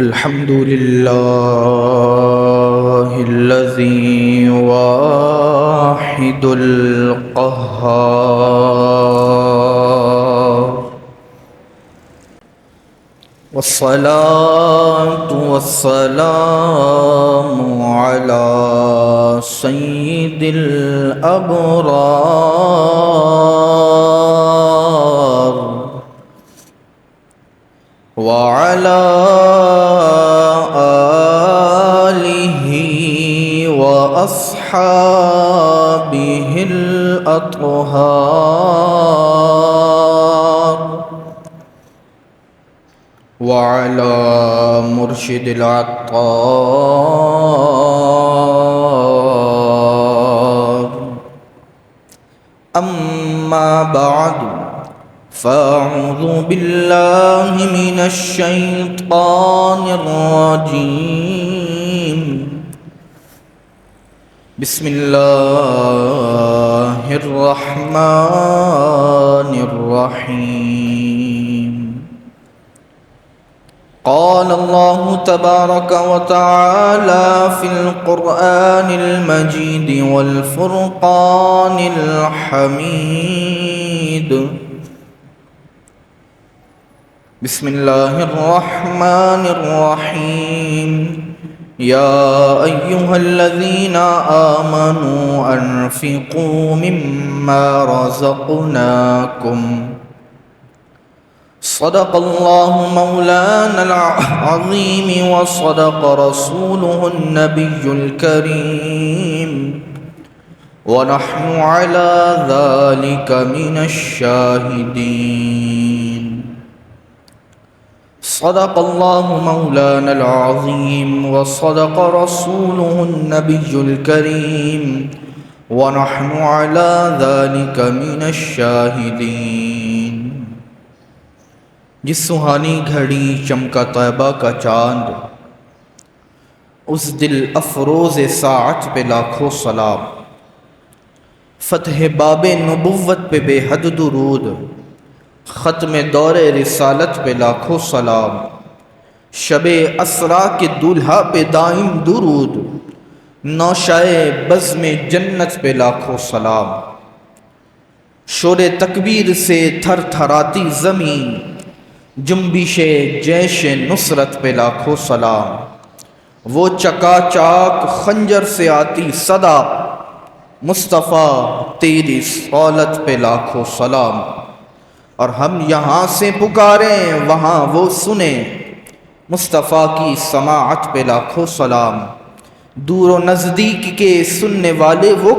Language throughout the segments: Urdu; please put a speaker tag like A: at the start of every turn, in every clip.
A: الحمد لله الذي واحد القهار، والصلاة والسلام على سيد الأبرار وعلى آله وأصحابه الأطهار وعلى مرشد العطار. أما بعد، فأعوذ بالله من الشيطان الرجيم. بسم الله الرحمن الرحيم. قال الله تبارك وتعالى في القرآن المجيد والفرقان الحميد. بسم الله الرحمن الرحيم. يا أيها الذين آمنوا أنفقوا مما رزقناكم. صدق الله مولانا العظيم وصدق رسوله النبي الكريم، ونحن على ذلك من الشاهدين. صدق الله مولانا العظيم وصدق رسوله النبي الكريم، ونحن على ذلك من الشاهدين. جس سہانی گھڑی چمکا طیبہ کا چاند، اس دل افروز ساعت پہ لاکھوں سلام. فتح باب نبوت پہ بے حد درود، ختم دور رسالت پہ لاکھوں سلام. شب اسرا کے دولہا پہ دائم درود، نوشائے بزم جنت پہ لاکھوں سلام. شور تکبیر سے تھر تھراتی زمین، جنبش جیش نصرت پہ لاکھوں سلام. وہ چکا چاک خنجر سے آتی صدا، مصطفیٰ تیری صولت پہ لاکھوں سلام. اور ہم یہاں سے پکاریں وہاں وہ سنیں، مصطفیٰ کی سماعت پہ لاکھوں سلام. دور و نزدیک کے سننے والے وہ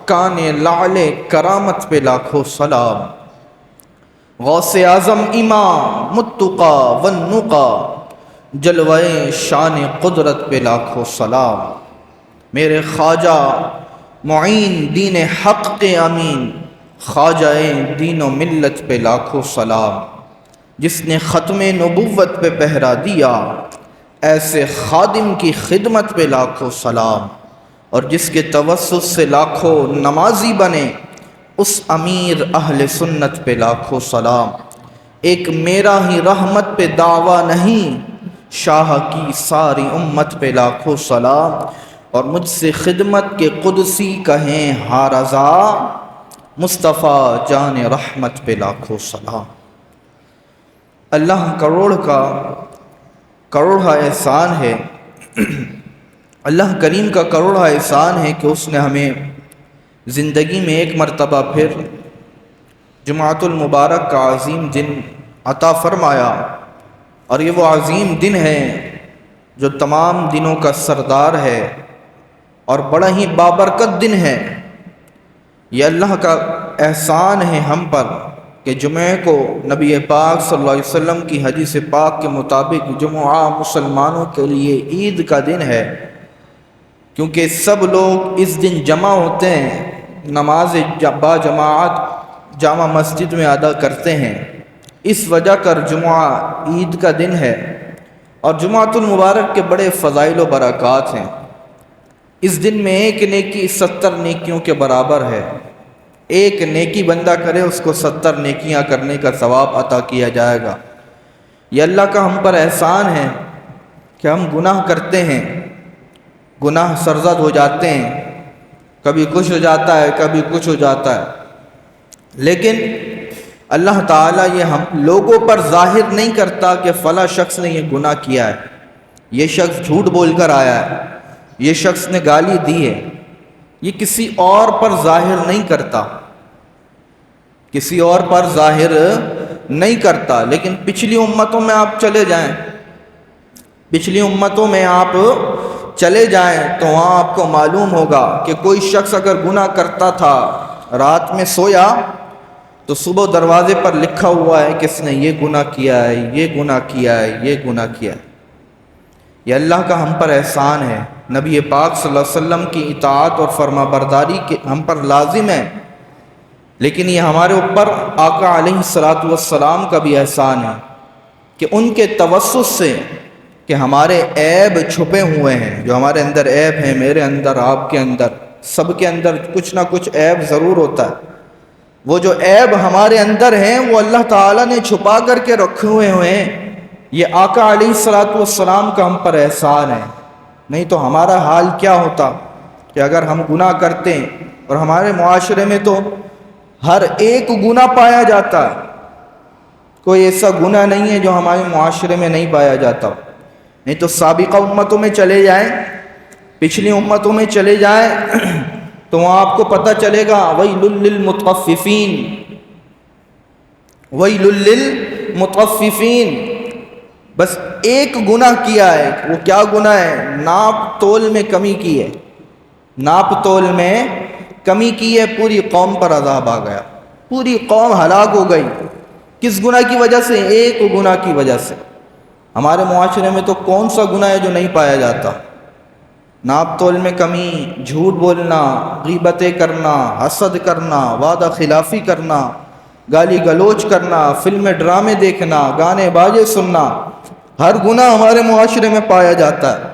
A: کان لعل کرامت پہ لاکھوں سلام. غوث اعظم امام متقا والنقا، جلوہ شان قدرت پہ لاکھوں سلام. میرے خواجہ معین دین حق کے امین، خواجہ دین و ملت پہ لاکھوں سلام. جس نے ختم نبوت پہ پہرا دیا، ایسے خادم کی خدمت پہ لاکھوں سلام. اور جس کے توسط سے لاکھوں نمازی بنے، اس امیر اہل سنت پہ لاکھوں سلام. ایک میرا ہی رحمت پہ دعویٰ نہیں، شاہ کی ساری امت پہ لاکھوں سلام. اور مجھ سے خدمت کے قدسی کہیں ہاں رضا، مصطفیٰ جان رحمت پہ لاکھوں سلام. اللہ کروڑا احسان ہے، اللہ کریم کا کروڑا احسان ہے کہ اس نے ہمیں زندگی میں ایک مرتبہ پھر جمعۃ المبارک کا عظیم دن عطا فرمایا. اور یہ وہ عظیم دن ہے جو تمام دنوں کا سردار ہے اور بڑا ہی بابرکت دن ہے. یہ اللہ کا احسان ہے ہم پر کہ جمعہ کو نبی پاک صلی اللہ علیہ وسلم کی حدیث پاک کے مطابق جمعہ مسلمانوں کے لیے عید کا دن ہے، کیونکہ سب لوگ اس دن جمع ہوتے ہیں، نماز با جماعت جامع مسجد میں ادا کرتے ہیں. اس وجہ کر جمعہ عید کا دن ہے. اور جمعۃ المبارک کے بڑے فضائل و برکات ہیں. اس دن میں ایک نیکی 70 نیکیوں کے برابر ہے. ایک نیکی بندہ کرے اس کو 70 نیکیاں کرنے کا ثواب عطا کیا جائے گا. یہ اللہ کا ہم پر احسان ہے کہ ہم گناہ کرتے ہیں، گناہ سرزد ہو جاتے ہیں، کبھی کچھ ہو جاتا ہے، کبھی کچھ ہو جاتا ہے، لیکن اللہ تعالیٰ یہ ہم لوگوں پر ظاہر نہیں کرتا کہ فلاں شخص نے یہ گناہ کیا ہے، یہ شخص جھوٹ بول کر آیا ہے، یہ شخص نے گالی دی ہے، یہ کسی اور پر ظاہر نہیں کرتا، کسی اور پر ظاہر نہیں کرتا۔ لیکن پچھلی امتوں میں آپ چلے جائیں، پچھلی امتوں میں آپ چلے جائیں تو وہاں آپ کو معلوم ہوگا کہ کوئی شخص اگر گناہ کرتا تھا، رات میں سویا تو صبح دروازے پر لکھا ہوا ہے کہ اس نے یہ گناہ کیا ہے، یہ گناہ کیا ہے، یہ گناہ کیا ہے۔ یہ اللہ کا ہم پر احسان ہے، نبی پاک صلی اللہ علیہ وسلم کی اطاعت اور فرما برداری کے ہم پر لازم ہے، لیکن یہ ہمارے اوپر آقا علیہ الصلاۃ والسلام کا بھی احسان ہے کہ ان کے توسط سے کہ ہمارے عیب چھپے ہوئے ہیں، جو ہمارے اندر عیب ہیں، میرے اندر، آپ کے اندر، سب کے اندر کچھ نہ کچھ عیب ضرور ہوتا ہے، وہ جو عیب ہمارے اندر ہیں وہ اللہ تعالیٰ نے چھپا کر کے رکھے ہوئے ہیں۔ یہ آقا علیہ الصلاۃ والسلام کا ہم پر احسان ہے، نہیں تو ہمارا حال کیا ہوتا کہ اگر ہم گناہ کرتے ہیں، اور ہمارے معاشرے میں تو ہر ایک گناہ پایا جاتا ہے، کوئی ایسا گناہ نہیں ہے جو ہمارے معاشرے میں نہیں پایا جاتا، نہیں تو سابقہ امتوں میں چلے جائیں، پچھلی امتوں میں چلے جائیں تو وہاں آپ کو پتہ چلے گا وَيْلٌ لِّلْمُطَفِّفِينَ، وَيْلٌ لِّلْمُطَفِّفِينَ، بس ایک گناہ کیا ہے، وہ کیا گناہ ہے؟ ناپ تول میں کمی کی ہے، ناپ تول میں کمی کی ہے، پوری قوم پر عذاب آ گیا، پوری قوم ہلاک ہو گئی۔ کس گناہ کی وجہ سے؟ ایک گناہ کی وجہ سے۔ ہمارے معاشرے میں تو کون سا گناہ ہے جو نہیں پایا جاتا؟ ناپ تول میں کمی، جھوٹ بولنا، غیبتیں کرنا، حسد کرنا، وعدہ خلافی کرنا، گالی گلوچ کرنا، فلمیں ڈرامے دیکھنا، گانے باجے سننا، ہر گناہ ہمارے معاشرے میں پایا جاتا ہے،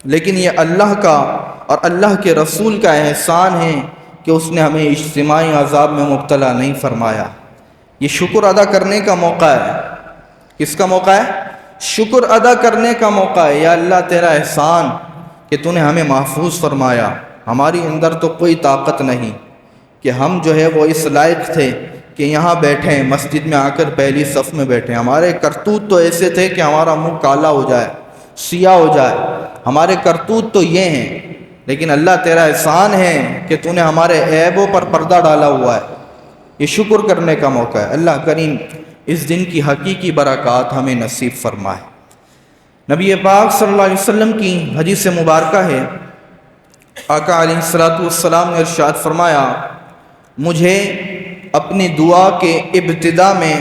A: لیکن یہ اللہ کا اور اللہ کے رسول کا احسان ہے کہ اس نے ہمیں اجتماعی عذاب میں مبتلا نہیں فرمایا۔ یہ شکر ادا کرنے کا موقع ہے۔ کس کا موقع ہے؟ شکر ادا کرنے کا موقع ہے۔ یا اللہ تیرا احسان کہ تو نے ہمیں محفوظ فرمایا، ہماری اندر تو کوئی طاقت نہیں کہ ہم جو ہے وہ اس لائق تھے کہ یہاں بیٹھیں، مسجد میں آ کر پہلی صف میں بیٹھیں، ہمارے کرتوت تو ایسے تھے کہ ہمارا منہ کالا ہو جائے، سیاہ ہو جائے، ہمارے کرتوت تو یہ ہیں، لیکن اللہ تیرا احسان ہے کہ تو نے ہمارے عیبوں پر پردہ ڈالا ہوا ہے۔ یہ شکر کرنے کا موقع ہے۔ اللہ کریم اس دن کی حقیقی برکات ہمیں نصیب فرمائے۔ نبی پاک صلی اللہ علیہ وسلم کی حدیث مبارکہ ہے، آقا علیہ الصلاۃ والسلام نے ارشاد فرمایا، مجھے اپنی دعا کے ابتدا میں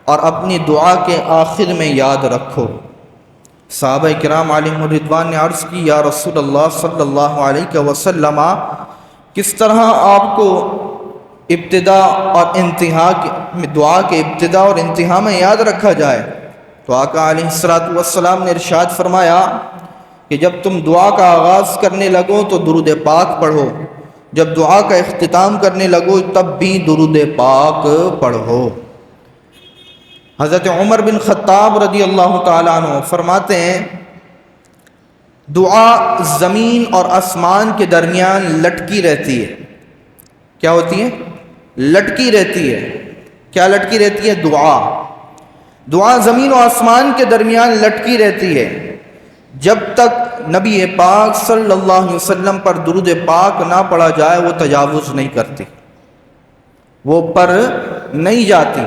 A: اور اپنی دعا کے آخر میں یاد رکھو۔ صحابہ کرام علیہم الرضوان نے عرض کی، یا رسول اللہ صلی اللہ علیہ وسلم، کس طرح آپ کو ابتدا اور انتہا دعا کے ابتدا اور انتہا میں یاد رکھا جائے؟ تو آقا علیہ الصلاۃ والسلام نے ارشاد فرمایا کہ جب تم دعا کا آغاز کرنے لگو تو درود پاک پڑھو، جب دعا کا اختتام کرنے لگو تب بھی درود پاک پڑھو۔ حضرت عمر بن خطاب رضی اللہ تعالیٰ عنہ فرماتے ہیں، دعا زمین اور آسمان کے درمیان لٹکی رہتی ہے۔ کیا ہوتی ہے؟ لٹکی رہتی ہے۔ کیا لٹکی رہتی ہے؟ دعا۔ دعا زمین و آسمان کے درمیان لٹکی رہتی ہے جب تک نبی پاک صلی اللہ علیہ وسلم پر درود پاک نہ پڑھا جائے، وہ تجاوز نہیں کرتی، وہ پر نہیں جاتی۔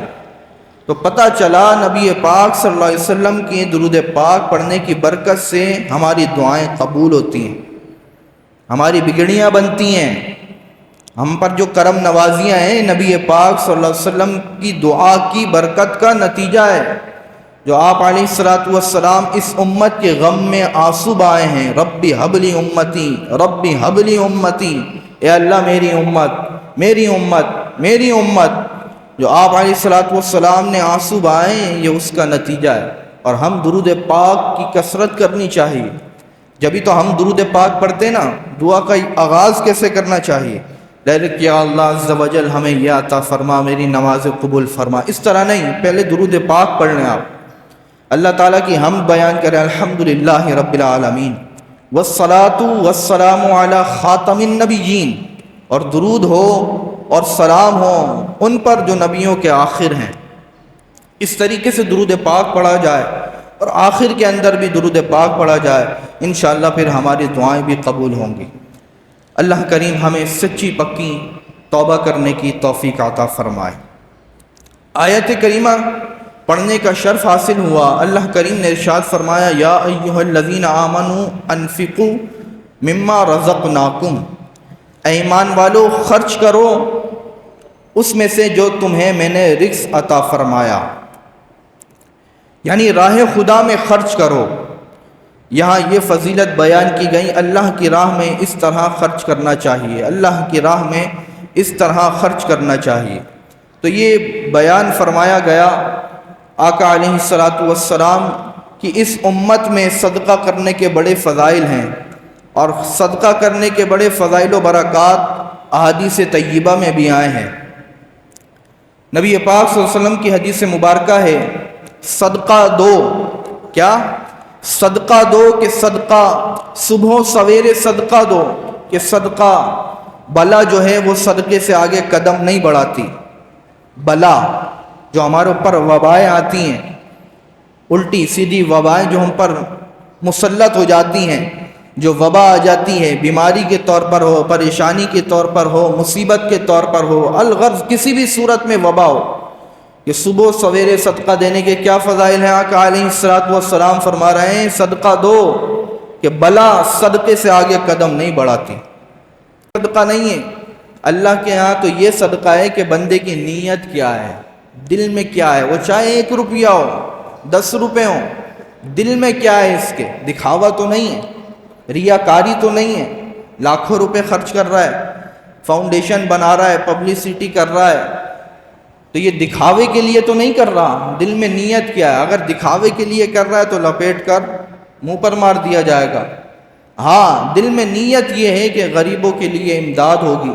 A: تو پتہ چلا نبی پاک صلی اللہ علیہ وسلم کی درود پاک پڑھنے کی برکت سے ہماری دعائیں قبول ہوتی ہیں، ہماری بگڑیاں بنتی ہیں، ہم پر جو کرم نوازیاں ہیں نبی پاک صلی اللہ علیہ وسلم کی دعا کی برکت کا نتیجہ ہے۔ جو آپ علیہ الصلاۃ والسلام اس امت کے غم میں آنسو بہائے ہیں، ربی حبلی امتی، ربی حبلی امتی، اے اللہ میری امت، میری امت، میری امت، جو آپ علیہ الصلاۃ والسلام نے آنسو بہائے ہیں، یہ اس کا نتیجہ ہے۔ اور ہم درود پاک کی کثرت کرنی چاہیے۔ جبھی تو ہم درود پاک پڑھتے نا، دعا کا آغاز کیسے کرنا چاہیے؟ ڈائریکٹ یا اللہ عز و جل ہمیں یہ عطا فرما، میری نماز قبول فرما، اس طرح نہیں، پہلے درود پاک پڑھ لیں آپ۔ اللہ تعالیٰ کی حمد بیان کریں، الحمدللہ رب العالمین، والصلاۃ والسلام علی خاتم النبیین، اور درود ہو اور سلام ہو ان پر جو نبیوں کے آخر ہیں۔ اس طریقے سے درود پاک پڑھا جائے اور آخر کے اندر بھی درود پاک پڑھا جائے، انشاءاللہ پھر ہماری دعائیں بھی قبول ہوں گی۔ اللہ کریم ہمیں سچی پکی توبہ کرنے کی توفیق عطا فرمائے۔ آیت کریمہ پڑھنے کا شرف حاصل ہوا، اللہ کریم نے ارشاد فرمایا، یا ایھا الذین آمنوا انفقوا مما رزقناکم، اے ایمان والو خرچ کرو اس میں سے جو تمہیں میں نے رزق عطا فرمایا، یعنی راہ خدا میں خرچ کرو۔ یہاں یہ فضیلت بیان کی گئی، اللہ کی راہ میں اس طرح خرچ کرنا چاہیے، اللہ کی راہ میں اس طرح خرچ کرنا چاہیے۔ تو یہ بیان فرمایا گیا آقا علیہ الصلاۃ والسلام کہ اس امت میں صدقہ کرنے کے بڑے فضائل ہیں، اور صدقہ کرنے کے بڑے فضائل و برکات احادیث طیبہ میں بھی آئے ہیں۔ نبی پاک صلی اللہ علیہ وسلم کی حدیث مبارکہ ہے، صدقہ دو، کیا؟ صدقہ دو، کہ صدقہ صبح و سویرے صدقہ دو، کہ صدقہ بلا جو ہے وہ صدقے سے آگے قدم نہیں بڑھاتی۔ بلا جو ہمارے اوپر وبائیں آتی ہیں، الٹی سیدھی وبائیں جو ہم پر مسلط ہو جاتی ہیں، جو وبا آ جاتی ہے، بیماری کے طور پر ہو، پریشانی کے طور پر ہو، مصیبت کے طور پر ہو، الغرض کسی بھی صورت میں وبا ہو، کہ صبح سویرے صدقہ دینے کے کیا فضائل ہیں؟ آقا علیہ الصلوۃ والسلام فرما رہے ہیں صدقہ دو، کہ بلا صدقے سے آگے قدم نہیں بڑھاتی۔ صدقہ نہیں ہے اللہ کے ہاں تو یہ صدقہ ہے کہ بندے کی نیت کیا ہے، دل میں کیا ہے، وہ چاہے 1 روپیہ ہو، 10 روپے ہوں، دل میں کیا ہے اس کے، دکھاوا تو نہیں ہے، ریاکاری تو نہیں ہے، لاکھوں روپے خرچ کر رہا ہے، فاؤنڈیشن بنا رہا ہے، پبلسٹی کر رہا ہے، تو یہ دکھاوے کے لیے تو نہیں کر رہا، دل میں نیت کیا ہے؟ اگر دکھاوے کے لیے کر رہا ہے تو لپیٹ کر منہ پر مار دیا جائے گا۔ ہاں، دل میں نیت یہ ہے کہ غریبوں کے لیے امداد ہوگی،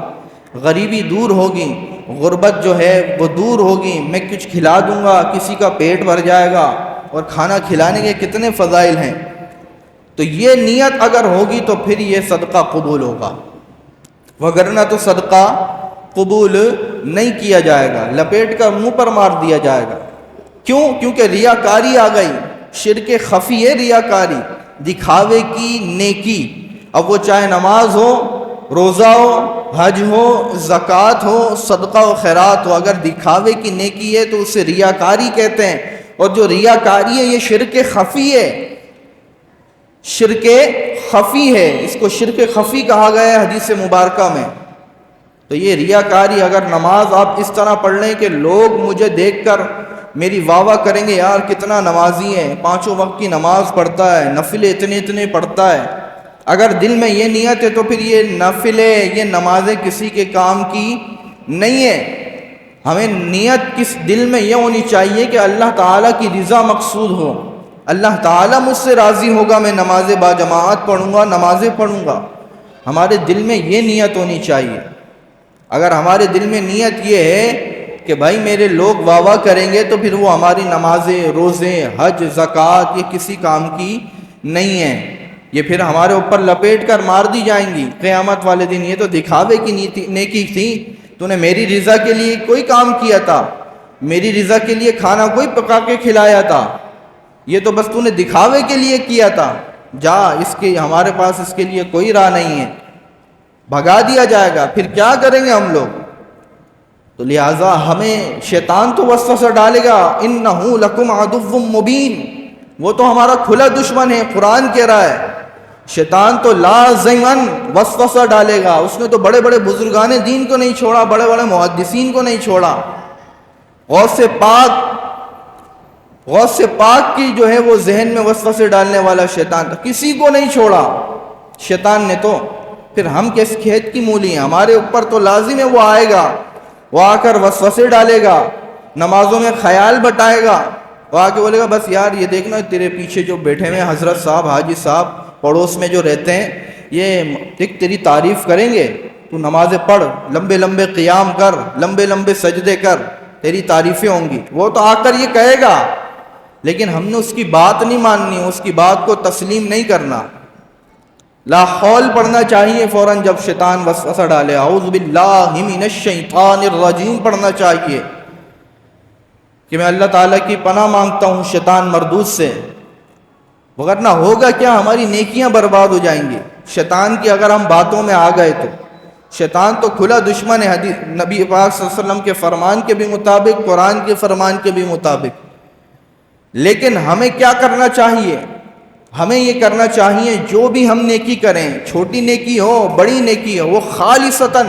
A: غریبی دور ہوگی، غربت جو ہے وہ دور ہوگی، میں کچھ کھلا دوں گا، کسی کا پیٹ بھر جائے گا، اور کھانا کھلانے کے کتنے فضائل ہیں۔ تو یہ نیت اگر ہوگی تو پھر یہ صدقہ قبول ہوگا، وگرنہ تو صدقہ قبول نہیں کیا جائے گا، لپیٹ کر منہ پر مار دیا جائے گا۔ کیوں؟ کیونکہ ریاکاری آ گئی، شرک خفی ہے ریاکاری، دکھاوے کی نیکی، اب وہ چاہے نماز ہو، روزہ ہو، حج ہو، زکوٰۃ ہو، صدقہ و خیرات ہو، اگر دکھاوے کی نیکی ہے تو اسے ریاکاری کہتے ہیں، اور جو ریاکاری ہے یہ شرک خفی ہے، شرک خفی ہے، اس کو شرک خفی کہا گیا ہے حدیث مبارکہ میں۔ تو یہ ریاکاری، اگر نماز آپ اس طرح پڑھ لیں کہ لوگ مجھے دیکھ کر میری واہ واہ کریں گے، یار کتنا نمازی ہے، 5 وقت کی نماز پڑھتا ہے، نفلیں اتنے پڑھتا ہے، اگر دل میں یہ نیت ہے تو پھر یہ نفلیں، یہ نمازیں کسی کے کام کی نہیں ہے۔ ہمیں نیت کس دل میں یہ ہونی چاہیے کہ اللہ تعالیٰ کی رضا مقصود ہو، اللہ تعالیٰ مجھ سے راضی ہوگا، میں نماز باجماعت پڑھوں گا، نمازیں پڑھوں گا، ہمارے دل میں یہ نیت ہونی چاہیے۔ اگر ہمارے دل میں نیت یہ ہے کہ بھائی میرے لوگ واہ واہ کریں گے، تو پھر وہ ہماری نمازیں، روزے، حج، زکوٰۃ یہ کسی کام کی نہیں ہے، یہ پھر ہمارے اوپر لپیٹ کر مار دی جائیں گی قیامت والے دن۔ یہ تو دکھاوے کی نیکی تھی، تو نے میری رضا کے لیے کوئی کام کیا تھا، میری رضا کے لیے کھانا کوئی پکا کے کھلایا تھا، یہ تو بس تو نے دکھاوے کے لیے کیا تھا، جا اس کے، ہمارے پاس اس کے لیے کوئی راہ نہیں ہے، بھگا دیا جائے گا۔ پھر کیا کریں گے ہم لوگ؟ تو لہٰذا ہمیں شیطان تو وسوسہ ڈالے گا، انہ لکم عدو مبین، وہ تو ہمارا کھلا دشمن ہے، قرآن کہہ رہا ہے۔ شیطان تو لازماً وسوسہ ڈالے گا، اس نے تو بڑے بڑے بزرگان دین کو نہیں چھوڑا، بڑے بڑے محدثین کو نہیں چھوڑا، غوث پاک کی جو ہے وہ ذہن میں وسوسے ڈالنے والا شیطان تھا، کسی کو نہیں چھوڑا شیطان نے۔ تو پھر ہم کس کھیت کی مولی ہیں؟ ہمارے اوپر تو لازم ہے وہ آئے گا، وہ آ کر وسوسے ڈالے گا، نمازوں میں خیال بٹائے گا، وہ آ کے بولے گا بس یار یہ دیکھنا تیرے پیچھے جو بیٹھے ہوئے حضرت صاحب، حاجی صاحب پڑوس میں جو رہتے ہیں، یہ ایک تیری تعریف کریں گے، تو نمازیں پڑھ، لمبے لمبے قیام کر، لمبے لمبے سجدے کر، تیری تعریفیں ہوں گی۔ وہ تو آ کر یہ کہے گا، لیکن ہم نے اس کی بات نہیں ماننی، اس کی بات کو تسلیم نہیں کرنا۔ لا حول پڑھنا چاہیے فوراً جب شیطان وسوسہ ڈالے، اعوذ باللہ من الشیطان الرجیم پڑھنا چاہیے کہ میں اللہ تعالیٰ کی پناہ مانگتا ہوں شیطان مردود سے، وگرنہ ہوگا کیا، ہماری نیکیاں برباد ہو جائیں گی۔ شیطان کی اگر ہم باتوں میں آ گئے تو شیطان تو کھلا دشمن ہے، حدیث نبی پاک صلی اللہ علیہ وسلم کے فرمان کے بھی مطابق، قرآن کے فرمان کے بھی مطابق۔ لیکن ہمیں کیا کرنا چاہیے؟ ہمیں یہ کرنا چاہیے جو بھی ہم نیکی کریں، چھوٹی نیکی ہو بڑی نیکی ہو، وہ خالصتاً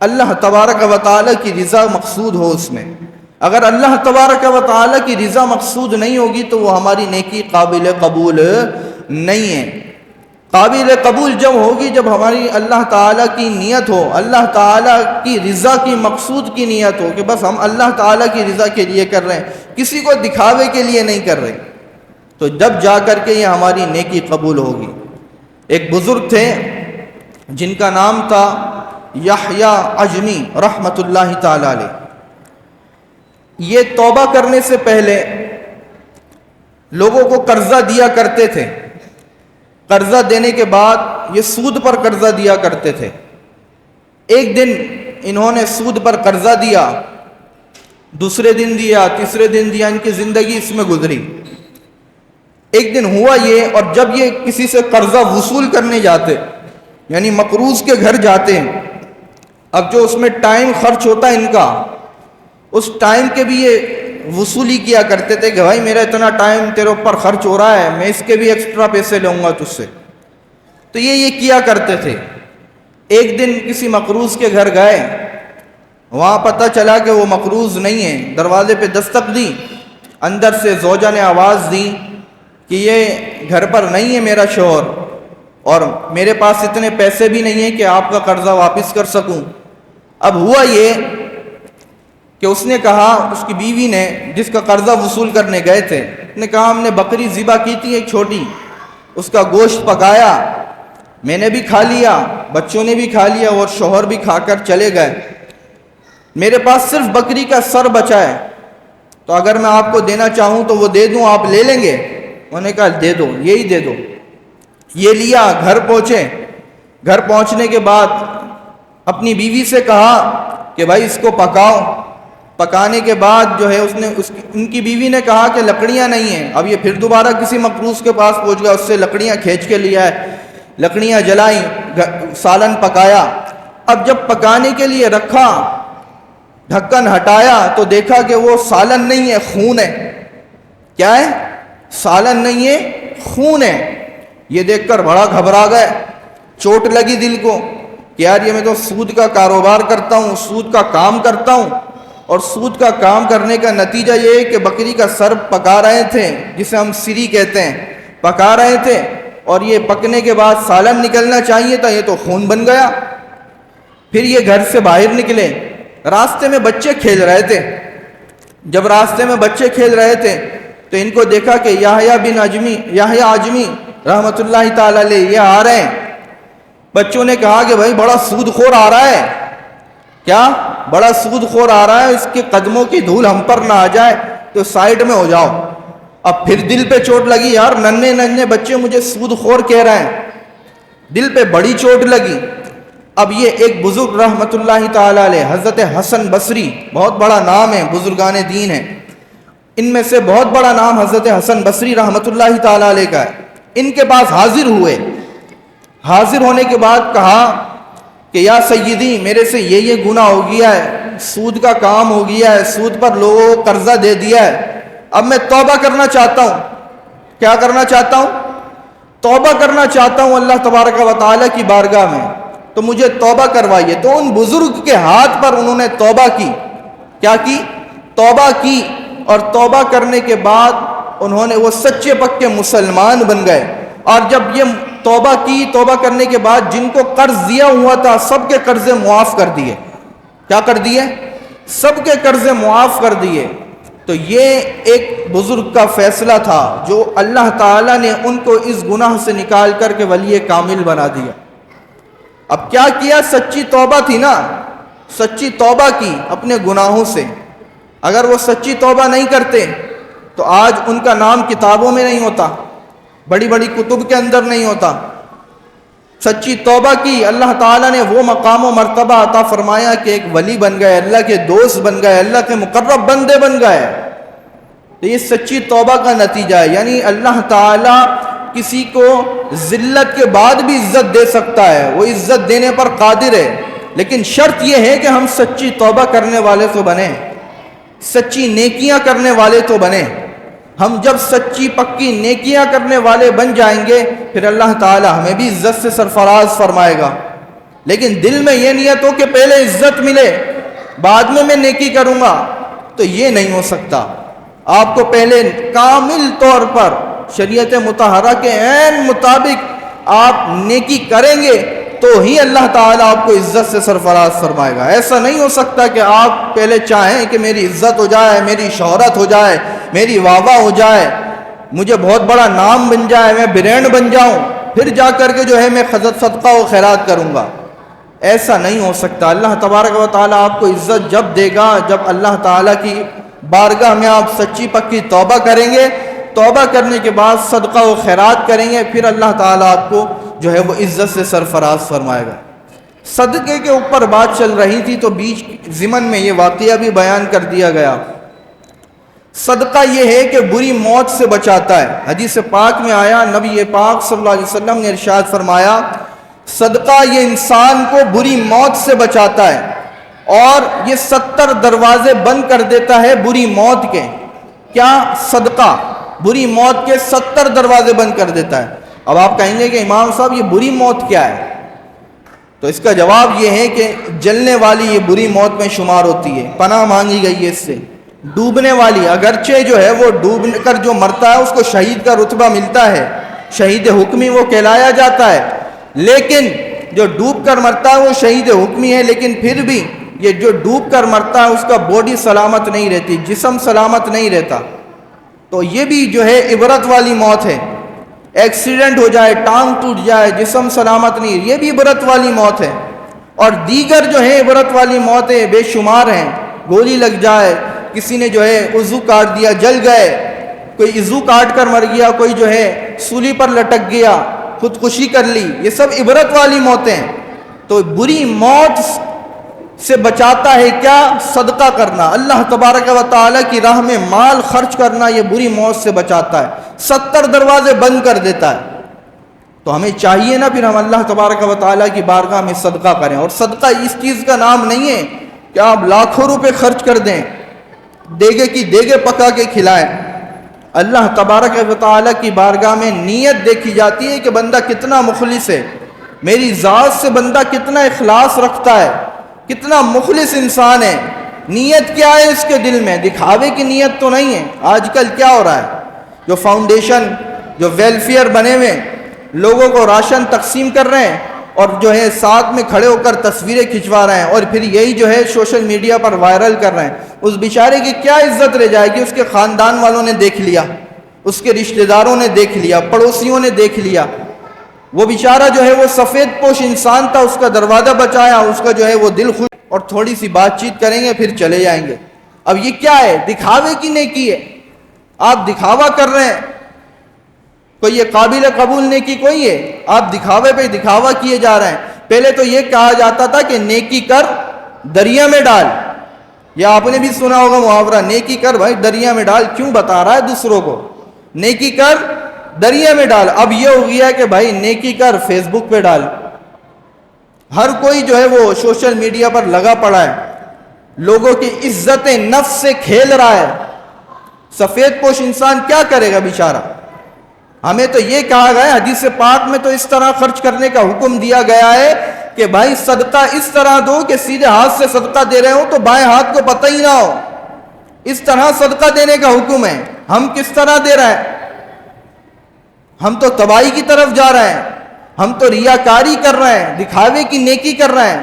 A: اللہ تبارک و تعالیٰ کی رضا مقصود ہو اس میں۔ اگر اللہ تبارک و تعالیٰ کی رضا مقصود نہیں ہوگی تو وہ ہماری نیکی قابل قبول نہیں ہے۔ قابل قبول جب ہوگی جب ہماری اللہ تعالیٰ کی نیت ہو، اللہ تعالیٰ کی رضا کی مقصود کی نیت ہو کہ بس ہم اللہ تعالیٰ کی رضا کے لیے کر رہے ہیں، کسی کو دکھاوے کے لیے نہیں کر رہے، تو جب جا کر کے یہ ہماری نیکی قبول ہوگی۔ ایک بزرگ تھے جن کا نام تھا یحییٰ عجمی رحمۃ اللہ تعالی علیہ۔ یہ توبہ کرنے سے پہلے لوگوں کو قرضہ دیا کرتے تھے، قرضہ دینے کے بعد یہ سود پر قرضہ دیا کرتے تھے۔ ایک دن انہوں نے سود پر قرضہ دیا، دوسرے دن دیا، تیسرے دن دیا، ان کی زندگی اس میں گزری۔ ایک دن ہوا یہ، اور جب یہ کسی سے قرضہ وصول کرنے جاتے، یعنی مقروض کے گھر جاتے ہیں، اب جو اس میں ٹائم خرچ ہوتا ہے ان کا، اس ٹائم کے بھی یہ وصولی کیا کرتے تھے کہ بھائی میرا اتنا ٹائم تیرے اوپر خرچ ہو رہا ہے، میں اس کے بھی ایکسٹرا پیسے لوں گا تجھ سے۔ تو یہ کیا کرتے تھے۔ ایک دن کسی مقروض کے گھر گئے، وہاں پتہ چلا کہ وہ مقروض نہیں ہے، دروازے پہ دستک دی، اندر سے زوجہ نے آواز دی کہ یہ گھر پر نہیں ہے میرا شوہر، اور میرے پاس اتنے پیسے بھی نہیں ہیں کہ آپ کا قرضہ واپس کر سکوں۔ اب ہوا یہ کہ اس نے کہا، اس کی بیوی نے جس کا قرضہ وصول کرنے گئے تھے، نے کہا ہم نے بکری ذبح کی تھی ایک چھوٹی، اس کا گوشت پکایا، میں نے بھی کھا لیا، بچوں نے بھی کھا لیا، اور شوہر بھی کھا کر چلے گئے، میرے پاس صرف بکری کا سر بچا ہے، تو اگر میں آپ کو دینا چاہوں تو وہ دے دوں، آپ لے لیں گے؟ انہوں نے کہا دے دو، یہی دے دو۔ یہ لیا، گھر پہنچے، گھر پہنچنے کے بعد اپنی بیوی سے کہا کہ بھائی اس کو پکاؤ۔ پکانے کے بعد جو ہے ان کی بیوی نے کہا کہ لکڑیاں نہیں ہیں۔ اب یہ پھر دوبارہ کسی مقروض کے پاس پہنچ گیا، اس سے لکڑیاں کھینچ کے لیا ہے، لکڑیاں جلائیں، سالن پکایا۔ اب جب پکانے کے لیے رکھا، ڈھکن ہٹایا تو دیکھا کہ وہ سالن نہیں ہے، خون ہے۔ کیا ہے؟ سالن نہیں ہے، خون ہے۔ یہ دیکھ کر بڑا گھبرا گئے، چوٹ لگی دل کو کہ یار یہ میں تو سود کا کاروبار کرتا ہوں، سود کا کام کرتا ہوں، اور سود کا کام کرنے کا نتیجہ یہ ہے کہ بکری کا سر پکا رہے تھے، جسے ہم سری کہتے ہیں، پکا رہے تھے، اور یہ پکنے کے بعد سالن نکلنا چاہیے تھا، یہ تو خون بن گیا۔ پھر یہ گھر سے باہر نکلے، راستے میں بچے کھیل رہے تھے۔ جب راستے میں بچے کھیل رہے تھے تو ان کو دیکھا کہ یحییٰ عجمی رحمۃ اللہ تعالی علیہ یہ آ رہے ہیں۔ بچوں نے کہا کہ بھائی بڑا سود خور آ رہا ہے، کیا بڑا سود خور آ رہا ہے، اس کے قدموں کی دھول ہم پر نہ آ جائے تو سائیڈ میں ہو جاؤ۔ اب پھر دل پہ چوٹ لگی، یار ننھے ننھے بچے مجھے سود خور کہہ رہے ہیں، دل پہ بڑی چوٹ لگی۔ اب یہ ایک بزرگ رحمۃ اللہ تعالی علیہ حضرت حسن بصری، بہت بڑا نام ہے، بزرگان دین ہیں، ان میں سے بہت بڑا نام حضرت حسن بصری رحمۃ اللہ تعالی علیہ کا ہے۔ ان کے پاس حاضر ہوئے، حاضر ہونے کے بعد کہا کہ یا سیدی میرے سے یہ گناہ ہو گیا ہے، سود کا کام ہو گیا ہے، سود پر لوگوں کو قرضہ دے دیا ہے، اب میں توبہ کرنا چاہتا ہوں۔ کیا کرنا چاہتا ہوں؟ توبہ کرنا چاہتا ہوں اللہ تبارک و تعالیٰ کی بارگاہ میں، تو مجھے توبہ کروائیے۔ تو ان بزرگ کے ہاتھ پر انہوں نے توبہ کی۔ کیا کی؟ توبہ کی، اور توبہ کرنے کے بعد انہوں نے وہ سچے پکے مسلمان بن گئے۔ اور جب یہ توبہ کی، توبہ کرنے کے بعد جن کو قرض دیا ہوا تھا سب کے قرضے معاف کر دیے۔ کیا کر دیے؟ سب کے قرضے معاف کر دیے۔ تو یہ ایک بزرگ کا فیصلہ تھا جو اللہ تعالیٰ نے ان کو اس گناہ سے نکال کر کے ولی کامل بنا دیا۔ اب کیا کیا؟ سچی توبہ تھی نا، سچی توبہ کی اپنے گناہوں سے۔ اگر وہ سچی توبہ نہیں کرتے تو آج ان کا نام کتابوں میں نہیں ہوتا، بڑی بڑی کتب کے اندر نہیں ہوتا۔ سچی توبہ کی اللہ تعالیٰ نے وہ مقام و مرتبہ عطا فرمایا کہ ایک ولی بن گئے، اللہ کے دوست بن گئے، اللہ کے مقرب بندے بن گئے۔ تو یہ سچی توبہ کا نتیجہ ہے، یعنی اللہ تعالیٰ کسی کو ذلت کے بعد بھی عزت دے سکتا ہے، وہ عزت دینے پر قادر ہے، لیکن شرط یہ ہے کہ ہم سچی توبہ کرنے والے تو بنیں، سچی نیکیاں کرنے والے تو بنیں۔ ہم جب سچی پکی نیکیاں کرنے والے بن جائیں گے پھر اللہ تعالیٰ ہمیں بھی عزت سے سرفراز فرمائے گا۔ لیکن دل میں یہ نیت ہو کہ پہلے عزت ملے بعد میں نیکی کروں گا، تو یہ نہیں ہو سکتا۔ آپ کو پہلے کامل طور پر شریعت مطہرہ کے عین مطابق آپ نیکی کریں گے تو ہی اللہ تعالیٰ آپ کو عزت سے سرفراز فرمائے گا۔ ایسا نہیں ہو سکتا کہ آپ پہلے چاہیں کہ میری عزت ہو جائے، میری شہرت ہو جائے، میری واہ واہ ہو جائے، مجھے بہت بڑا نام بن جائے، میں برینڈ بن جاؤں، پھر جا کر کے جو ہے میں صدقہ و خیرات کروں گا۔ ایسا نہیں ہو سکتا۔ اللہ تبارک و تعالیٰ آپ کو عزت جب دے گا جب اللہ تعالیٰ کی بارگاہ میں آپ سچی پکی توبہ کریں گے، توبہ کرنے کے بعد صدقہ و خیرات کریں گے، پھر اللہ تعالیٰ آپ کو جو ہے وہ عزت سے سرفراز فرمائے گا۔ صدقے کے اوپر بات چل رہی تھی تو بیچ ضمن میں یہ واقعہ بھی بیان کر دیا گیا۔ صدقہ یہ ہے کہ بری موت سے بچاتا ہے۔ حدیث پاک میں آیا، نبی پاک صلی اللہ علیہ وسلم نے ارشاد فرمایا، صدقہ یہ انسان کو بری موت سے بچاتا ہے اور یہ 70 دروازے بند کر دیتا ہے بری موت کے۔ کیا؟ صدقہ بری موت کے 70 دروازے بند کر دیتا ہے۔ اب آپ کہیں گے کہ امام صاحب یہ بری موت کیا ہے؟ تو اس کا جواب یہ ہے کہ جلنے والی یہ بری موت میں شمار ہوتی ہے، پناہ مانگی گئی ہے اس سے۔ ڈوبنے والی، اگرچہ جو ہے وہ ڈوب کر جو مرتا ہے اس کو شہید کا رتبہ ملتا ہے، شہید حکمی وہ کہلایا جاتا ہے، لیکن جو ڈوب کر مرتا ہے وہ شہید حکمی ہے، لیکن پھر بھی یہ جو ڈوب کر مرتا ہے اس کا باڈی سلامت نہیں رہتی، جسم سلامت نہیں رہتا، تو یہ بھی جو ہے عبرت والی موت ہے۔ ایکسیڈنٹ ہو جائے، ٹانگ ٹوٹ جائے، جسم سلامت نہیں، یہ بھی عبرت والی موت ہے۔ اور دیگر جو ہے عبرت والی موتیں بے شمار ہیں، گولی لگ جائے، کسی نے جو ہے عضو کاٹ دیا جل گئے، کوئی عضو کاٹ کر مر گیا، کوئی جو ہے سولی پر لٹک گیا، خودکشی کر لی، یہ سب عبرت والی موتیں ہیں۔ تو بری موت سے بچاتا ہے کیا؟ صدقہ کرنا، اللہ تبارک و تعالیٰ کی راہ میں مال خرچ کرنا، یہ بری موت سے بچاتا ہے، 70 دروازے بند کر دیتا ہے۔ تو ہمیں چاہیے نا پھر ہم اللہ تبارک و تعالیٰ کی بارگاہ میں صدقہ کریں۔ اور صدقہ اس چیز کا نام نہیں ہے کہ آپ لاکھوں روپے خرچ کر دیں، دیگے کی دیگے پکا کے کھلائیں۔ اللہ تبارک و تعالیٰ کی بارگاہ میں نیت دیکھی جاتی ہے کہ بندہ کتنا مخلص ہے، میری ذات سے بندہ کتنا اخلاص رکھتا ہے، کتنا مخلص انسان ہے، نیت کیا ہے اس کے دل میں، دکھاوے کی نیت تو نہیں ہے۔ آج کل کیا ہو رہا ہے، جو فاؤنڈیشن، جو ویلفیئر بنے ہوئے لوگوں کو راشن تقسیم کر رہے ہیں اور جو ہے ساتھ میں کھڑے ہو کر تصویریں کھنچوا رہے ہیں اور پھر یہی جو ہے سوشل میڈیا پر وائرل کر رہے ہیں، اس بیچارے کی کیا عزت رہ جائے گی؟ اس کے خاندان والوں نے دیکھ لیا، اس کے رشتہ داروں نے دیکھ لیا، پڑوسیوں نے دیکھ لیا، وہ بیچارہ جو ہے وہ سفید پوش انسان تھا، اس کا دروازہ بچایا، اس کا جو ہے وہ دل خوش، اور تھوڑی سی بات چیت کریں گے پھر چلے جائیں گے۔ اب یہ کیا ہے؟ دکھاوے کی نیکی ہے، آپ دکھاوا کر رہے ہیں، کوئی یہ قابل قبول نیکی کوئی ہے؟ آپ دکھاوے پہ دکھاوا کیے جا رہے ہیں۔ پہلے تو یہ کہا جاتا تھا کہ نیکی کر دریا میں ڈال، یا آپ نے بھی سنا ہوگا محاورہ، نیکی کر بھائی دریا میں ڈال، کیوں بتا رہا ہے دوسروں کو؟ نیکی کر دریا میں ڈال۔ اب یہ ہو گیا کہ بھائی نیکی کر فیس بک پہ ڈال، ہر کوئی جو ہے وہ سوشل میڈیا پر لگا پڑا ہے، لوگوں کی عزت نفس سے کھیل رہا ہے۔ سفید پوش انسان کیا کرے گا بیچارہ؟ ہمیں تو یہ کہا گیا ہے، حدیث پاک میں تو اس طرح خرچ کرنے کا حکم دیا گیا ہے کہ بھائی صدقہ اس طرح دو کہ سیدھے ہاتھ سے صدقہ دے رہے ہو تو بائیں ہاتھ کو پتہ ہی نہ ہو، اس طرح صدقہ دینے کا حکم ہے۔ ہم کس طرح دے رہے ہیں؟ ہم تو تباہی کی طرف جا رہے ہیں، ہم تو ریاکاری کر رہے ہیں، دکھاوے کی نیکی کر رہے ہیں۔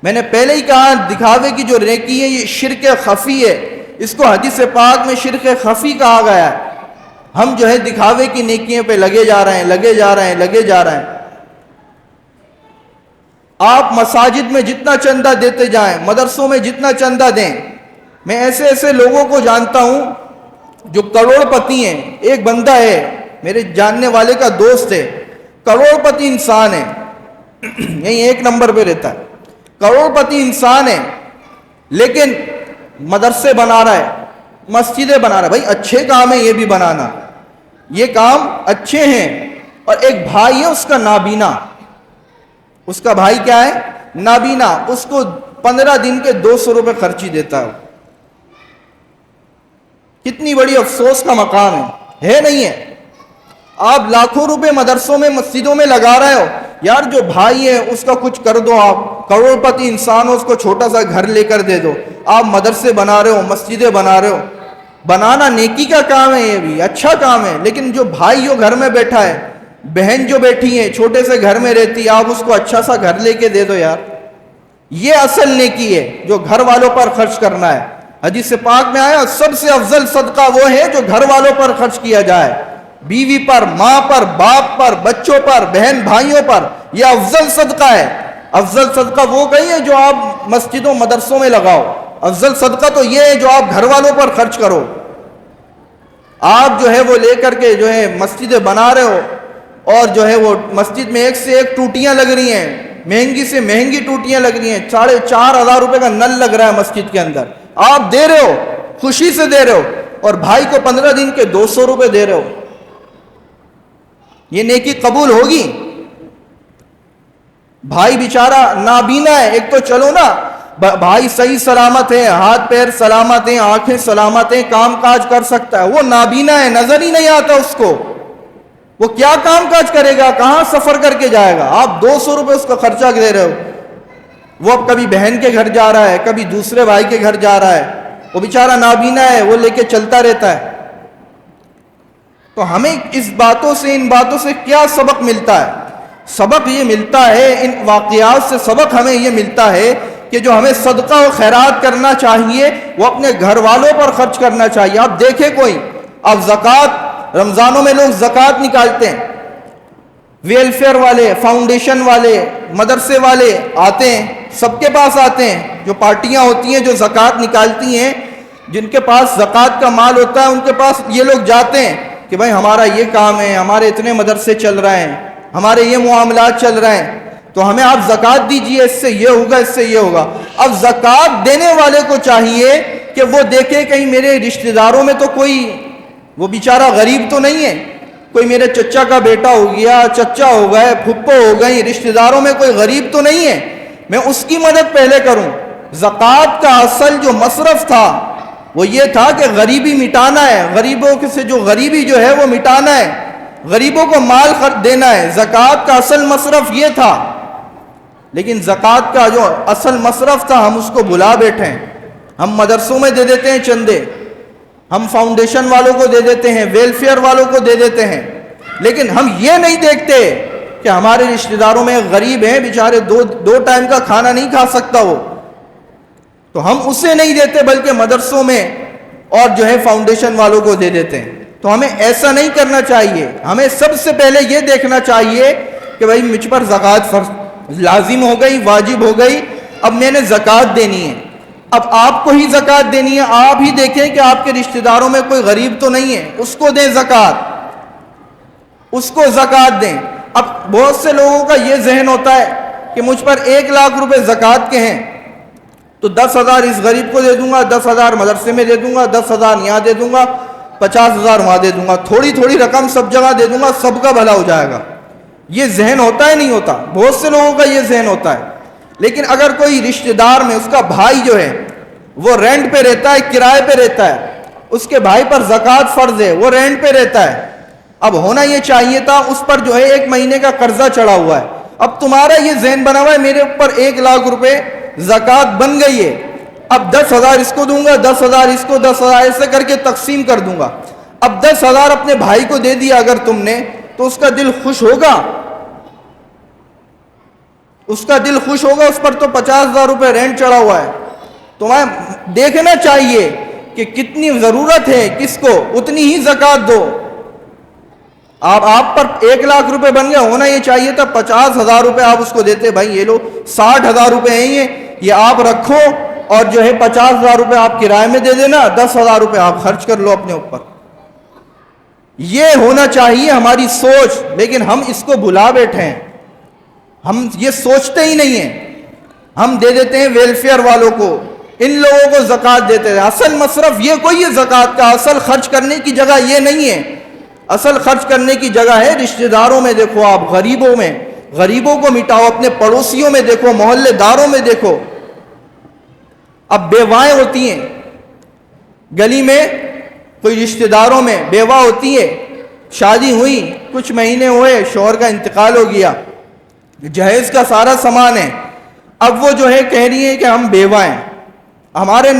A: میں نے پہلے ہی کہا دکھاوے کی جو نیکی ہے یہ شرک خفی ہے، اس کو حدیث پاک میں شرک خفی کہا گیا ہے۔ ہم جو ہے دکھاوے کی نیکیوں پہ لگے جا رہے ہیں، لگے جا رہے ہیں، لگے جا رہے ہیں۔ آپ مساجد میں جتنا چندہ دیتے جائیں، مدرسوں میں جتنا چندہ دیں، میں ایسے ایسے لوگوں کو جانتا ہوں، جو کروڑ پتی ہیں. ایک بندہ ہے میرے جاننے والے کا دوست ہے, کروڑ پتی انسان ہے, یہیں ایک نمبر پہ رہتا ہے, کروڑ پتی انسان ہے, لیکن مدرسے بنا رہا ہے, مسجدیں بنا رہا ہے. بھائی اچھے کام ہے یہ بھی بنانا, یہ کام اچھے ہیں. اور ایک بھائی ہے اس کا نابینا, اس کا بھائی کیا ہے, نابینا, اس کو 15 دن کے 200 روپے خرچی دیتا ہے. کتنی بڑی افسوس کا مقام ہے نہیں ہے؟ آپ لاکھوں روپے مدرسوں میں مسجدوں میں لگا رہے ہو, یار جو بھائی ہے اس کا کچھ کر دو. آپ کروڑ پتی انسان ہو, اس کو چھوٹا سا گھر لے کر دے دو. آپ مدرسے بنا رہے ہو, مسجدیں بنا رہے ہو, بنانا نیکی کا کام ہے, یہ بھی اچھا کام ہے. لیکن جو بھائی جو گھر میں بیٹھا ہے, بہن جو بیٹھی ہے چھوٹے سے گھر میں رہتی ہے, آپ اس کو اچھا سا گھر لے کے دے دو یار. یہ اصل نیکی ہے جو گھر والوں پر خرچ کرنا ہے. حدیث پاک میں آیا سب سے افضل صدقہ وہ ہے جو گھر والوں پر خرچ کیا جائے, بیوی پر, ماں پر, باپ پر, بچوں پر, بہن بھائیوں پر. یہ افضل صدقہ ہے. افضل صدقہ وہ کہیں ہے جو آپ مسجدوں مدرسوں میں لگاؤ, افضل صدقہ تو یہ ہے جو آپ گھر والوں پر خرچ کرو. آپ جو ہے وہ لے کر کے جو ہے مسجدیں بنا رہے ہو, اور جو ہے وہ مسجد میں ایک سے ایک ٹوٹیاں لگ رہی ہیں, مہنگی سے مہنگی ٹوٹیاں لگ رہی ہیں, 4,500 روپے کا نل لگ رہا ہے مسجد کے اندر. آپ دے رہے ہو, خوشی سے دے رہے ہو, اور بھائی کو 15 دن کے 200 روپے دے رہے ہو. یہ نیکی قبول ہوگی؟ بھائی بیچارہ نابینا ہے, ایک تو چلو نا بھائی صحیح سلامت ہے, ہاتھ پیر سلامت ہیں, آنکھیں سلامت ہیں, کام کاج کر سکتا ہے. وہ نابینا ہے, نظر ہی نہیں آتا اس کو, وہ کیا کام کاج کرے گا, کہاں سفر کر کے جائے گا. آپ 200 روپے اس کا خرچہ دے رہے ہو. وہ اب کبھی بہن کے گھر جا رہا ہے, کبھی دوسرے بھائی کے گھر جا رہا ہے, وہ بیچارہ نابینا ہے, وہ لے کے چلتا رہتا ہے. تو ہمیں اس باتوں سے, ان باتوں سے کیا سبق ملتا ہے؟ سبق یہ ملتا ہے, ان واقعات سے سبق ہمیں یہ ملتا ہے کہ جو ہمیں صدقہ و خیرات کرنا چاہیے وہ اپنے گھر والوں پر خرچ کرنا چاہیے. آپ دیکھیں کوئی, اب زکوٰۃ, رمضانوں میں لوگ زکوٰۃ نکالتے ہیں, ویلفیئر والے, فاؤنڈیشن والے, مدرسے والے آتے ہیں, سب کے پاس آتے ہیں. جو پارٹیاں ہوتی ہیں جو زکوٰۃ نکالتی ہیں, جن کے پاس زکوٰۃ کا مال ہوتا ہے, ان کے پاس یہ لوگ جاتے ہیں کہ بھائی ہمارا یہ کام ہے, ہمارے اتنے مدرسے چل رہے ہیں, ہمارے یہ معاملات چل رہے ہیں, تو ہمیں آپ زکوٰۃ دیجئے, اس سے یہ ہوگا, اس سے یہ ہوگا. اب زکوٰۃ دینے والے کو چاہیے کہ وہ دیکھے کہیں میرے رشتہ داروں میں تو کوئی وہ بیچارہ غریب تو نہیں ہے, کوئی میرے چچا کا بیٹا ہو گیا, چچا ہو گئے, پھپھو ہو گئی, رشتہ داروں میں کوئی غریب تو نہیں ہے, میں اس کی مدد پہلے کروں. زکوٰۃ کا اصل جو مصرف تھا وہ یہ تھا کہ غریبی مٹانا ہے, غریبوں سے جو غریبی جو ہے وہ مٹانا ہے, غریبوں کو مال دینا ہے. زکوٰۃ کا اصل مصرف یہ تھا. لیکن زکوٰۃ کا جو اصل مصرف تھا ہم اس کو بھلا بیٹھے ہیں. ہم مدرسوں میں دے دیتے ہیں چندے, ہم فاؤنڈیشن والوں کو دے دیتے ہیں, ویلفیئر والوں کو دے دیتے ہیں, لیکن ہم یہ نہیں دیکھتے کہ ہمارے رشتہ داروں میں غریب ہیں, بیچارے دو ٹائم کا کھانا نہیں کھا سکتا وہ, تو ہم اسے نہیں دیتے بلکہ مدرسوں میں اور جو ہے فاؤنڈیشن والوں کو دے دیتے ہیں. تو ہمیں ایسا نہیں کرنا چاہیے. ہمیں سب سے پہلے یہ دیکھنا چاہیے کہ بھائی مجھ پر زکوٰۃ لازم ہو گئی, واجب ہو گئی, اب میں نے زکوٰۃ دینی ہے. اب آپ کو ہی زکوٰۃ دینی ہے, آپ ہی دیکھیں کہ آپ کے رشتہ داروں میں کوئی غریب تو نہیں ہے, اس کو دیں زکوٰۃ, اس کو زکوٰۃ دیں. اب بہت سے لوگوں کا یہ ذہن ہوتا ہے کہ مجھ پر 1,00,000 روپے زکوٰۃ کے ہیں تو 10,000 اس غریب کو دے دوں گا, 10,000 مدرسے میں دے دوں گا, 10,000 یہاں دے دوں گا, 50,000 وہاں دے دوں گا, تھوڑی تھوڑی رقم سب جگہ دے دوں گا, سب کا بھلا ہو جائے گا. یہ ذہن ہوتا ہے نہیں ہوتا؟ بہت سے لوگوں کا یہ ذہن ہوتا ہے. لیکن اگر کوئی رشتہ دار میں اس کا بھائی جو ہے وہ رینٹ پہ رہتا ہے, کرائے پہ رہتا ہے, اس کے بھائی پر زکوٰۃ فرض ہے, وہ رینٹ پہ رہتا ہے, اب ہونا یہ چاہیے تھا اس پر جو ہے 1 مہینے کا قرضہ چڑھا ہوا ہے. اب تمہارا یہ ذہن بنا ہوا ہے میرے اوپر 1,00,000 روپے زکوٰۃ بن گئی ہے, اب 10,000 اس کو دوں گا, 10,000 اس کو, 10,000 ایسے کر کے تقسیم کر دوں گا. اب 10,000 اپنے بھائی کو دے دیا اگر تم نے تو اس کا دل خوش ہوگا؟ اس کا دل خوش ہوگا؟ اس پر تو 50,000 روپے رینٹ چڑھا ہوا ہے. تمہیں دیکھنا چاہیے کہ کتنی ضرورت ہے کس کو, اتنی ہی زکوٰۃ دو. آپ پر 1,00,000 روپے بن گیا, ہونا یہ چاہیے تھا 50,000 روپے آپ اس کو دیتے, بھائی یہ لو 60,000 روپے ہیں یہ آپ رکھو, اور جو ہے 50,000 روپے آپ کرائے میں دے دینا, 10,000 روپے آپ خرچ کر لو اپنے اوپر. یہ ہونا چاہیے ہماری سوچ، لیکن ہم اس کو بھلا بیٹھے ہیں، ہم یہ سوچتے ہی نہیں ہیں، ہم دے دیتے ہیں ویلفیئر والوں کو، ان لوگوں کو زکوٰۃ دیتے ہیں۔ اصل مصرف یہ کوئی ہے زکوٰۃ کا، اصل خرچ کرنے کی جگہ یہ نہیں ہے، اصل خرچ کرنے کی جگہ ہے رشتہ داروں میں دیکھو، آپ غریبوں میں، غریبوں کو مٹاؤ، اپنے پڑوسیوں میں دیکھو، محلے داروں میں دیکھو۔ اب بیوائیں ہوتی ہیں گلی میں، کوئی رشتہ داروں میں بیوہ ہوتی ہے، شادی ہوئی، کچھ مہینے ہوئے، شوہر کا انتقال ہو گیا، جہیز کا سارا سامان ہے، اب وہ جو ہے کہہ رہی ہیں کہ ہم بیوہ ہیں۔ ہمارے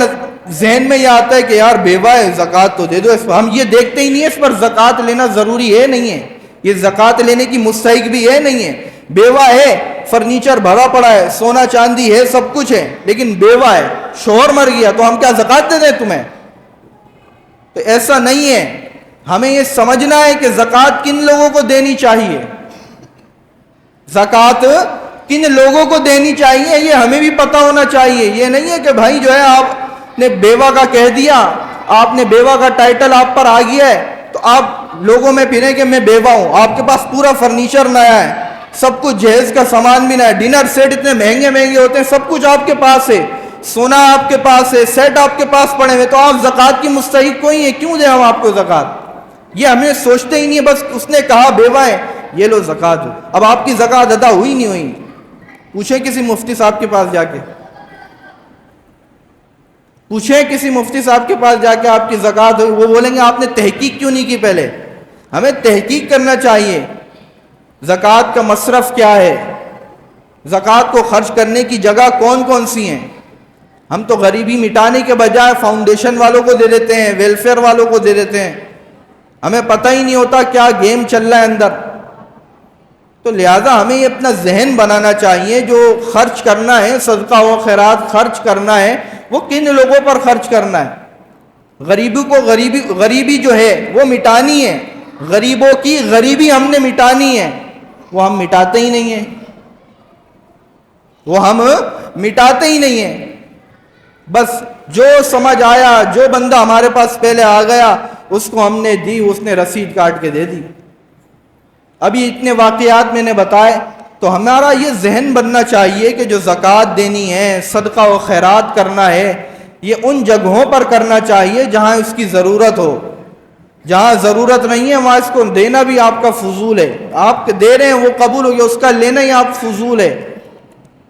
A: ذہن میں یہ آتا ہے کہ یار بیوہ ہے، زکوٰۃ تو دے دو اس پر، ہم یہ دیکھتے ہی نہیں ہے اس پر زکوٰۃ لینا ضروری ہے نہیں ہے، یہ زکوٰۃ لینے کی مستحق بھی ہے نہیں ہے۔ بیوہ ہے، فرنیچر بھرا پڑا ہے، سونا چاندی ہے، سب کچھ ہے، لیکن بیوہ ہے، شوہر مر گیا تو ہم کیا زکوٰۃ دے دیں تمہیں؟ تو ایسا نہیں ہے، ہمیں یہ سمجھنا ہے کہ زکوٰۃ کن لوگوں کو دینی چاہیے، زکوٰۃ کن لوگوں کو دینی چاہیے یہ ہمیں بھی پتہ ہونا چاہیے۔ یہ نہیں ہے کہ بھائی جو ہے آپ نے بیوہ کا کہہ دیا، آپ نے بیوہ کا ٹائٹل آپ پر آ گیا ہے تو آپ لوگوں میں پھریں کہ میں بیوہ ہوں، آپ کے پاس پورا فرنیچر نیا ہے، سب کچھ جہیز کا سامان بھی نیا ہے، ڈنر سیٹ اتنے مہنگے مہنگے ہوتے ہیں، سب کچھ آپ کے پاس ہے، سونا آپ کے پاس ہے، سیٹ آپ کے پاس پڑے ہوئے، تو آپ زکوٰۃ کی مستحق کوئی ہے، کیوں دیں ہم آپ کو زکوٰۃ؟ یہ ہمیں سوچتے ہی نہیں ہے، بس اس نے کہا بیوہ ہے یہ لو زکوٰۃ دو۔ اب آپ کی زکوٰۃ ادا ہوئی نہیں ہوئی؟ پوچھیں کسی مفتی صاحب کے پاس جا کے، پوچھیں کسی مفتی صاحب کے پاس جا کے آپ کی زکوٰۃ ہوئی، وہ بولیں گے آپ نے تحقیق کیوں نہیں کی پہلے؟ ہمیں تحقیق کرنا چاہیے، زکوٰۃ کا مصرف کیا ہے، زکوٰۃ کو خرچ کرنے کی جگہ کون کون سی ہیں۔ ہم تو غریبی مٹانے کے بجائے فاؤنڈیشن والوں کو دے دیتے ہیں، ویلفیئر والوں کو دے دیتے ہیں، ہمیں پتہ ہی نہیں ہوتا کیا گیم چل رہا ہے اندر۔ تو لہٰذا ہمیں یہ اپنا ذہن بنانا چاہیے، جو خرچ کرنا ہے، صدقہ و خیرات خرچ کرنا ہے، وہ کن لوگوں پر خرچ کرنا ہے۔ غریبی کو غریبی جو ہے وہ مٹانی ہے، غریبوں کی غریبی ہم نے مٹانی ہے، وہ ہم مٹاتے ہی نہیں ہیں، وہ ہم مٹاتے ہی نہیں ہیں۔ بس جو سمجھ آیا، جو بندہ ہمارے پاس پہلے آ گیا اس کو ہم نے دی، اس نے رسید کاٹ کے دے دی۔ ابھی اتنے واقعات میں نے بتائے، تو ہمارا یہ ذہن بننا چاہیے کہ جو زکوٰۃ دینی ہے، صدقہ و خیرات کرنا ہے، یہ ان جگہوں پر کرنا چاہیے جہاں اس کی ضرورت ہو، جہاں ضرورت نہیں ہے وہاں اس کو دینا بھی آپ کا فضول ہے، آپ دے رہے ہیں وہ قبول ہو گیا، اس کا لینا ہی آپ فضول ہے۔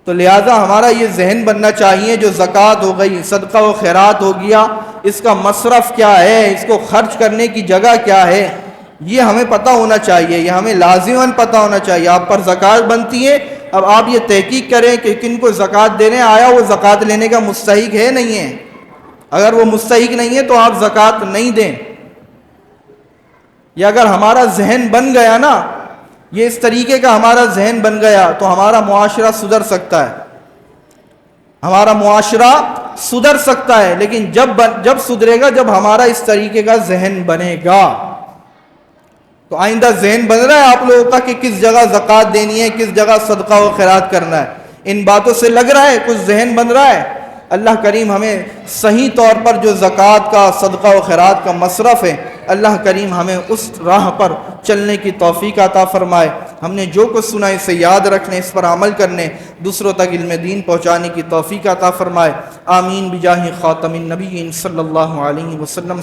A: تو لہٰذا ہمارا یہ ذہن بننا چاہیے، جو زکوٰۃ ہو گئی، صدقہ و خیرات ہو گیا، اس کا مصرف کیا ہے، اس کو خرچ کرنے کی جگہ کیا ہے، یہ ہمیں پتہ ہونا چاہیے، یہ ہمیں لازماً پتہ ہونا چاہیے۔ آپ پر زکوٰۃ بنتی ہے، اب آپ یہ تحقیق کریں کہ کن کو زکوٰۃ دے رہے ہیں، آیا وہ زکوٰۃ لینے کا مستحق ہے نہیں ہے۔ اگر وہ مستحق نہیں ہے تو آپ زکوٰۃ نہیں دیں۔ یا اگر ہمارا ذہن بن گیا نا، یہ اس طریقے کا ہمارا ذہن بن گیا تو ہمارا معاشرہ سدھر سکتا ہے، ہمارا معاشرہ سدھر سکتا ہے، لیکن جب سدھرے گا جب ہمارا اس طریقے کا ذہن بنے گا۔ تو آئندہ ذہن بن رہا ہے آپ لوگوں کا کہ کس جگہ زکوٰۃ دینی ہے، کس جگہ صدقہ و خیرات کرنا ہے، ان باتوں سے لگ رہا ہے کچھ ذہن بن رہا ہے۔ اللہ کریم ہمیں صحیح طور پر جو زکوٰۃ کا، صدقہ و خیرات کا مصرف ہے، اللہ کریم ہمیں اس راہ پر چلنے کی توفیق عطا فرمائے۔ ہم نے جو کچھ سنا اسے یاد رکھنے، اس پر عمل کرنے، دوسروں تک علم دین پہنچانے کی توفیق عطا فرمائے۔ آمین بجاہ خاتم النبیین صلی اللہ علیہ وسلم۔